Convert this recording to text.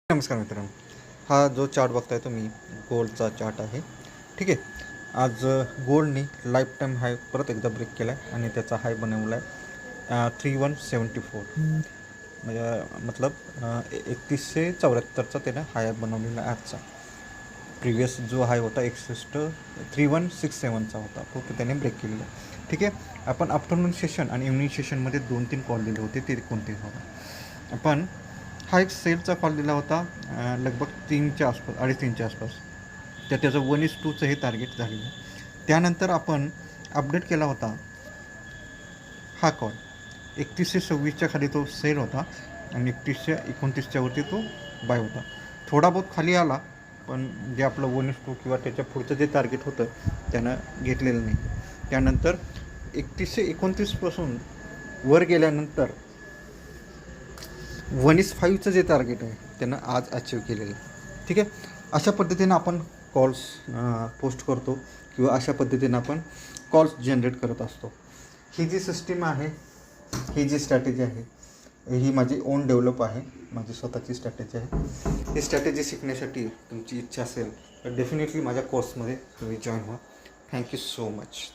नमस्कार मित्रांनो, हा जो चार्ट बघताय तुम्ही गोल्डचा चार्ट आहे. ठीक आहे. आज गोल्डनी लाईफ टाईम हाय परत एकदा ब्रेक केला आहे आणि त्याचा हाय बनवला आहे 3174. म्हणजे मतलब 3174चा त्यानं हाय बनवलेला आहे आजचा. प्रिवियस जो हाय होता 3167चा होता, तो त्याने ब्रेक केलेला आहे. ठीक आहे. आपण आफ्टरनून सेशन आणि इव्हनिंग सेशनमध्ये 2-3 कॉल दिले होते, ते कोणते होता. आपण हा एक सेलचा कॉल दिला होता लगभग 3च्या आसपास, 3:30च्या आसपास. त्याचं 1:2चं हे टार्गेट झालेलं आहे. त्यानंतर आपण अपडेट केला होता हा कॉल 3126च्या खाली तो सेल होता आणि 3129च्या वरती तो बाय होता. थोडा बहुत खाली आला, पण जे आपलं 1:2 किंवा त्याच्या पुढचं जे टार्गेट होतं त्यानं घेतलेलं नाही. त्यानंतर 3129पासून वर गेल्यानंतर 1:5चं जे टार्गेट आहे त्यानं आज अचीव केलेलं आहे. ठीक आहे. अशा पद्धतीनं आपण कॉल्स पोस्ट करतो किंवा अशा पद्धतीनं आपण कॉल्स जनरेट करत असतो. ही जी सिस्टीम आहे, ही जी स्ट्रॅटेजी आहे, ही माझी ओन डेव्हलप आहे, माझी स्वतःची स्ट्रॅटेजी आहे. ही स्ट्रॅटेजी शिकण्यासाठी तुमची इच्छा असेल तर डेफिनेटली माझ्या कोर्समध्ये तुम्ही जॉईन व्हा. Thank you so much.